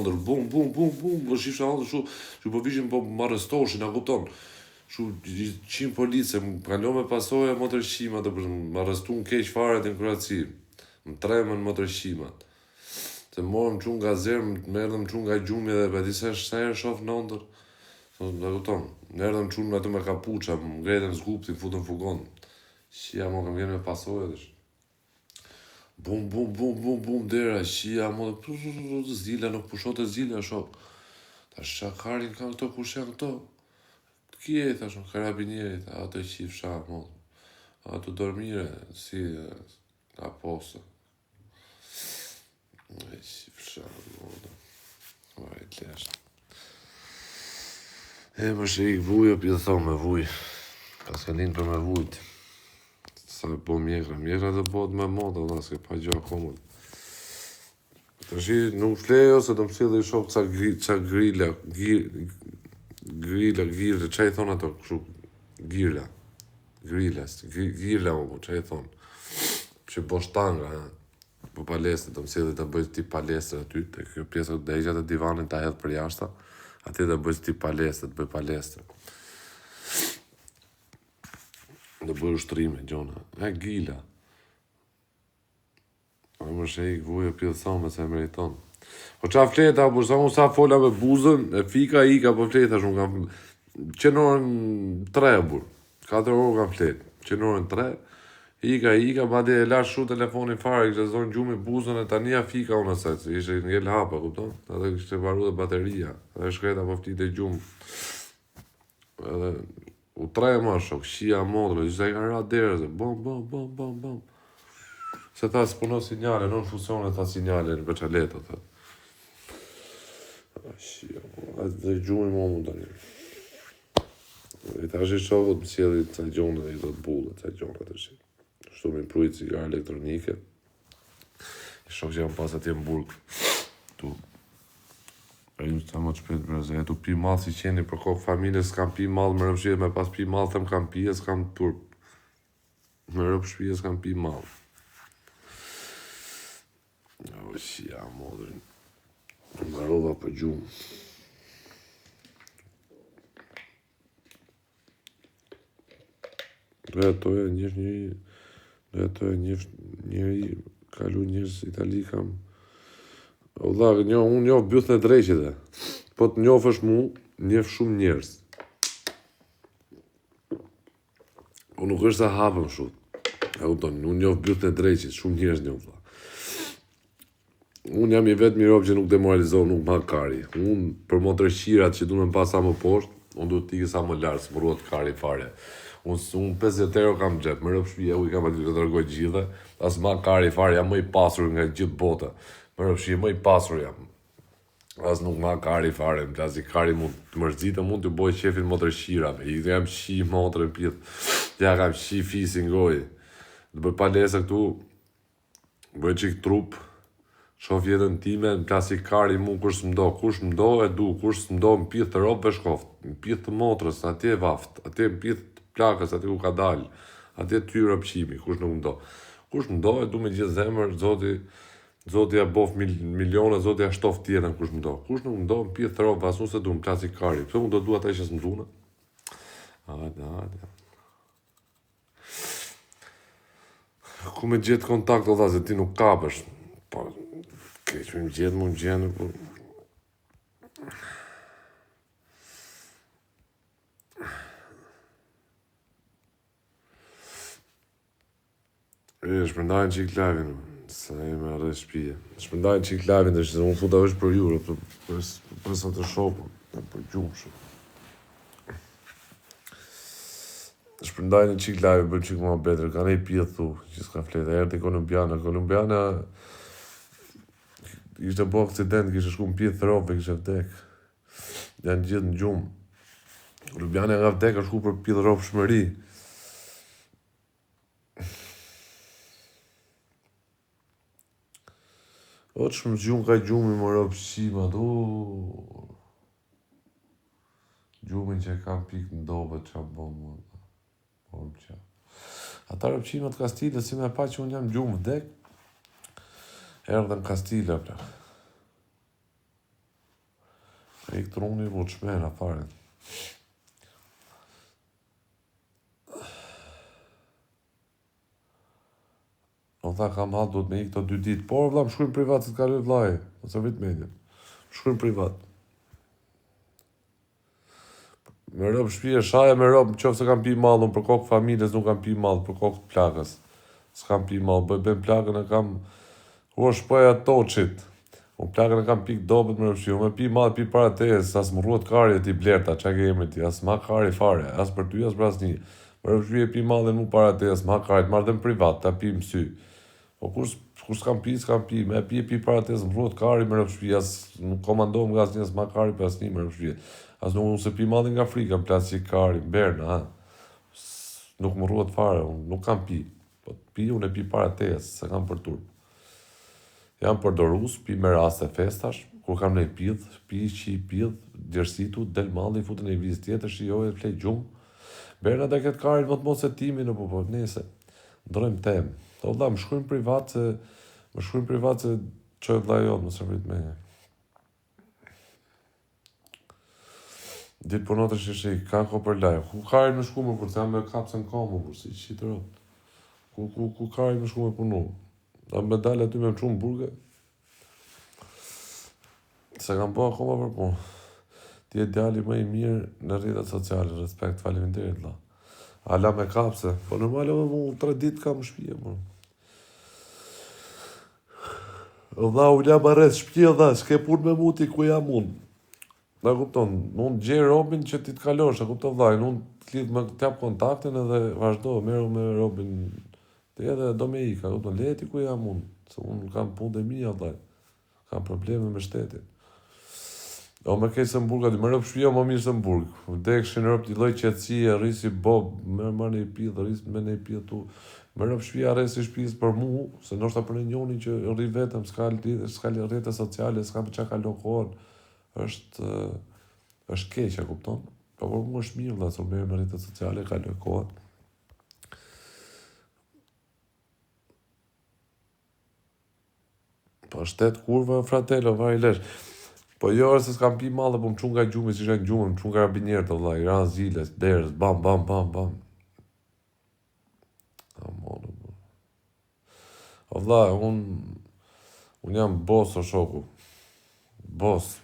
ndër, bum, po shifsha ndër shu po vishin po më arrestoshin, a kupton? Shu 100 police, më kalon me pasoja motorshima, të për më arrestu në keq fare të në Kroaci. Më tremën motorshimat. Se morëm qunë nga zerë, më erdhëm qunë nga gjumi dhe pa disa herë shof në ndër. Dhe kupton, më erdhëm qunë me aty me kapuqa, më ngretën zgupti, më futën fugon. Shia mo kam vjen me pasoja dhe bum, dera, shia mo dhe zila, nuk pushot e zila, shok. Ta shakarin kanë këto, kush janë këto? Kje, thashon, karabinieri, ato i qifsha, mo. Ato dormire, si, a posa. E qifsha, mo dhe. Vaj, lesh. E më shik vuj, o pjë thon me vuj. Pas ka linë për me vujt. Sa e po mjekra dhe po të me moda, dhe s'ke pa gjë akomën. Të shi, nuk flejo, se të mësi dhe i shok ca grilla, që i thonë ato, kështu, girla, më po, që i thonë, që po shtanga, po palestre, të mësi dhe të bëjt tip palestre aty, të kjo pjesë dhe i gjatë divanin të hedhë për jashta, aty dhe bëjt tip palestre, të bëjt palestre. Dhe bëjt ushtrime, gjona, gila. A më shek, vuj e pjë thome, se e meriton. Po qa fleta, po sa unë sa fola me buzën, e fika, po fleta shumë kam... Qenorën 3, bur. 4 orë kam flet. Qenorën 3, ika, ma dhe e lash shu telefonin fare, kështë zonë gjumi buzën e tania fika unë asaj, se ishe ngell hapa, kupton? Edhe kështë varu dhe bateria, edhe shkreta po flit e gjumë. Edhe u 3 ma shok, shia modrë, gjitha i kanë ra derëze, bom. Se ta s'puno sinjale, non funcione ta sinjale në veçaleto, ta. Shia, dhe gjumi mo mu të një. I ta shi shokët më sjeli ca gjonë dhe i do të bullë, ca gjonë të shi. Shtu me imprujt cigare elektronike. I shok që jam pas atje më burg. Tu. E ju të më të shpet breze. E tu pi malë si qeni për kokë familje, s'kam pi malë më rëpshjet, me pas pi malë, them kam pi, e s'kam turp. Me rëpshjet, s'kam pi malë. O, shia, modrin. Më rodha për gjumë. Dhe atoja njëri, kalu njërës Itali kam. O dha, unë njof byth në dreqit dhe. Po të njof është mu, njef shumë njërës. O nuk është sa hapëm shumë. Unë njof byth në dreqit, shumë njërës njof dha. Unë jam i vetë mirop që nuk demoralizoh, nuk ma kari. Unë për motërshqirat që du me pas sa më poshtë, unë du t'i sa më lartë, së më ruat kari fare. Unë 50 euro kam gjep, më rëpë shpije, u i kam aty të dërgoj gjithë, as ma kari fare, jam më i pasur nga gjithë bota. Më rëpë shpije, më i pasur jam. As nuk ma kari fare, më qasi kari mund të mërzitë, mund të boj qefin motërshqirave. I të jam shi motërën pjetë, ja kam shi fisin goj. Dhe për palesa këtu, bëj qik trup, shof jetën time, në klasi kari mu kush m'do e du, kush m'do më pith të ropë shkoft, më pith të motrës, atje vaft, atje më pith të plakës, atje ku ka dalë, atje tyra pëqimi, kush nuk m'do. Kush m'do e du me gjithë zemër, zoti ja bof milione, zoti ja shtof tjetën kush m'do. Kush nuk m'do më pith të ropë, asu se du më klasi kari, pëse më do du ata ishe s'mëzune? Hajde. Ku me gjithë kontakt o dha, se ti nuk kapësh. Po, keq me më gjithë, po... Shpërndajnë qik lavin, sa e me arre shpije. Shpërndajnë qik lavin, dhe që unë futa është për jurë, për sa të shopë, për gjumë shumë. Shpërndajnë qik lavin, për qik ma betër, ka nej pjetë thu, që s'ka fletë, e erë të Kolumbiana, ishte po akcident, kishte shku në pjetë thërope, kishte vdek. Janë gjithë në gjumë. Kolumbiana nga vdek, është shku për pjetë ropë shmëri. O që më gjumë ka gjumi më ropë shima, gjumin që e kam pik në dobe, që a bomë, ata ropë qimat Kastile, si me pa që unë jam gjumë vdek, erdhe në Kastile, E i truni mu të shmena fare. O tha kam halë duhet me i këto 2 ditë. Por vlla më shkruajnë privat se të kaloj vllai, ose vit media. Më shkruajnë privat. Me rob shtëpia shaja me rob nëse kam pi mallun për kokë familjes, nuk kam pi mall për kokë plagës. S'kam pi mall, bën plagën e kam u shpoja toçit. Unë plagën e kam pik dobët me rëfshi, unë me pi mall, pi para tejes, as më rruat kari e ti blerta, qa ke emri ti, as ma kari fare, as për ty, as për as një. Me rëfshi e pi mallin mu para tejes, ma kari, të marrë dhe më privat, ta pi mësy. Po kur s'kam pi, me pi e pi para tejes, më rruat kari me rëfshi, as nuk komandohem nga as një, as ma kari për as një me rëfshi. As nuk unë se pi mallin nga frika, më plasë që kari, më berna, ha. Nuk më rruat fare, unë nuk kam pi. Po pi, unë e pi para tejes, se kam për turp. Jam përdorus, pi me raste festash, kur kam nej pidh, pi qi pidh, djersitu, del malli, futën e vizë tjetër, shijoj e flej gjumë. Berna dhe këtë karin më të mos e timi në po, nese, ndrojmë temë. Do vlla, më shkruajnë privat se çoj vlla jonë, më së vrit me. Ditë për notër shishi, ka ko për lajë. Ku karin më shku më kur, se jam me kapsën komë, kur, si qitë rot. Ku karin më shku më punu. Da me dalë aty me më qumë burge. Se kam po akoma për punë. Ti e djali më i mirë në rrjetet sociale, respekt, faleminderit vlla. Ala me kapse, po normale më 3 ditë kam në shtëpi më. Vlla u la rreth shtëpi dha, s'ke punë me muti ku jam unë. Da kupton, unë gjej robin që ti të kalosh, e kupton vllai, unë të lidh me të jap kontaktin edhe vazhdo, merru me robin. Te edhe do me ika, kupton, leti ku jam unë, se unë kam punë e mia vllai. Kam probleme me shtetin. O me kej se mburg aty, më rëp shpia më mirë se mburg. Vdekshin rëp t'i loj qetësie, rrisi bob, me marrë një pidh, rrisi me një pidh tu. Më rëp shpia rresi shpis për mu, se nështë për një njoni që rri vetëm, s'ka rrjete sociale, s'ka për qa kalon kohën, është keqja, kupton? Po për mu është mirë, dhe së me rrjete sociale, kalon kohën. Po shtet kurva, fratello, vaj lesh. Po jo se s'kam pi mallë, po më qunë nga gjumi, si shenë gjumë, më qunë karabinjerë të vlla, i ranë ziles, derës, bam. Amonë, bro. O vlla, unë jam boss o shoku. Boss.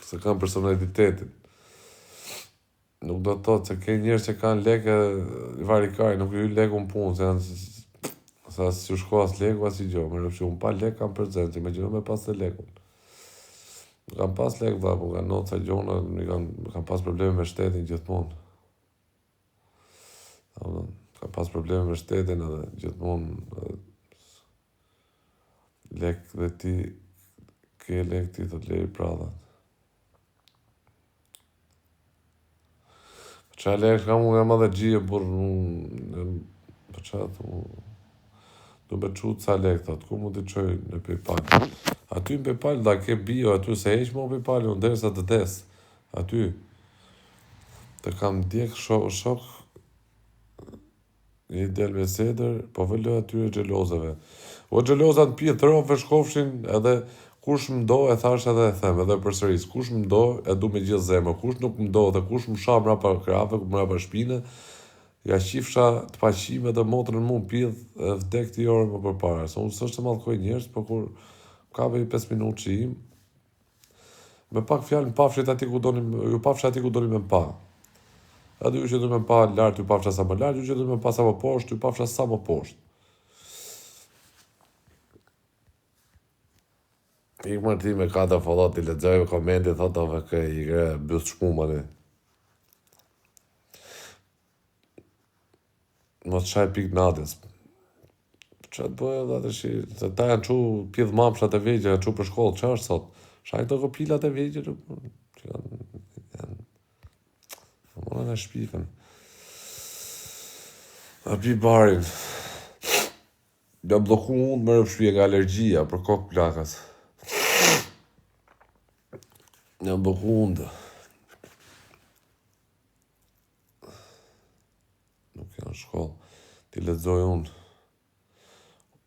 Se kam personalitetin. Nuk do të thotë se ke njerëz që kanë lekë, varikari, nuk ju lekë unë punë, se janë, sa si u shko as lekë, as i gjo, më rëpshi, unë pa lekë kam prezencë, me gjëno me pas të lekën. Kam pas lekë dha, po nga noca gjona, kam pas probleme me shtetin gjithmonë. Kam pas probleme me shtetin edhe gjithmonë. Lekë dhe ti, ke lekë ti të lejë pradhat. Qa lekë kam unë nga madhe gjie, burë, për qatë, du me qutë ca lekë, thot, ku mu t'i qoj në PayPal. Aty në PayPal, da ke bio, aty se eq më PayPal, unë derisa të des. Aty, të kam djek shok, një del me seder, po vëllë atyre gjelozave. O gjelozat në pje thërove shkofshin, edhe kush më do, e thash edhe e them, edhe për sëris, kush më do, e du me gjithë zemë, kush nuk më do, dhe kush më sha mrapa krave, mrapa shpine, ja qifsha të paqime dhe motrën mu pjedh e vdek t'i orë më përpara. Se unë sështë të malkoj njerës, për kur ka vej 5 minutë që im, me pak fjallë pafshit ati ku doni, ju pafsha ati ku doni me pa. Edhe ju që du me pa lartë, ju pafsha sa më lartë, ju që du me pa sa më poshtë, ju pafsha sa më poshtë. Ik marti me ka të fallat, i lexoj komente, thot ove kë i gre bëst shmumani. Mos qaj pik natës. Qa të bëhe dhe të shi, se ta janë qu pjedh mamshat e vegje, janë qu për shkollë, qa është sot? Shaj këto kopilat e vegje, që janë, mora në shpikën. A pi barin. Jam bloku unë më rëpshpje nga alergjia për kokë plakas. Jam bloku unë. Nuk janë shkollë. Ti lexoj unë.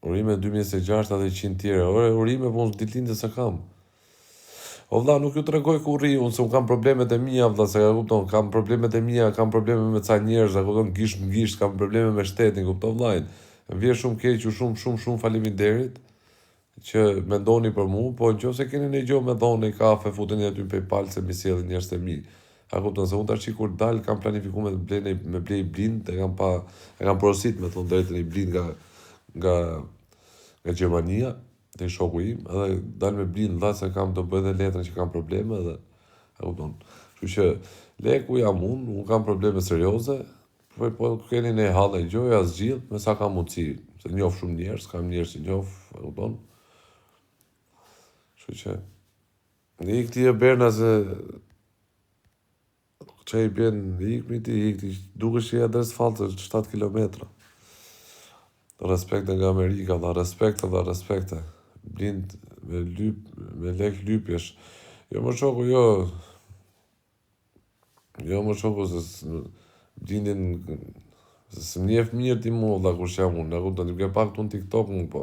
Urime 2006 dhe 100 tjera. Ore, urime po unë ditëlindje se kam. O vlla, nuk ju tregoj kurri, unë se unë kam problemet e mia, vlla, se ka kupton, kam problemet e mia, kam probleme me ca njerëz, e kupton, gisht, kam probleme me shtetin, kupton vllajin. Vjen shumë keq, shumë faleminderit që mendoni për mua, po nëse keni një gjë me dhënë kafe, futeni aty në PayPal se mi sjellin njerëz të mi. A kupton se unë tash kur dal kam planifikuar me blej blind, e kam porosit me thonë drejtën i blind nga Gjermania, te shoku im, edhe dal me blind dha se kam të bëj dhe letrën që kam probleme edhe e kupton. Kështu që leku jam unë kam probleme serioze, po keni një hallë gjë ja zgjidh me sa kam mundësi, se njoh shumë njerëz, kam njerëz që njoh, e kupton. Kështu që në ikti e berna se që i bjen ikti duke që i adres falë 7 kilometra. Respekte nga Amerika, dhe respekte. Blind me lek lypjesh. Jo më shoku, jo më shoku se blindin, se së njef mirë ti mu, dhe kur që jam unë, ne kupton, ti ke pak të në TikTok mu, po.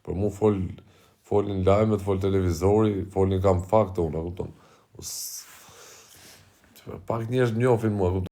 Për mu folin lajmet, fol televizori, folin kam fakte unë, kupton. Pak njerëz njofin mua, kupton.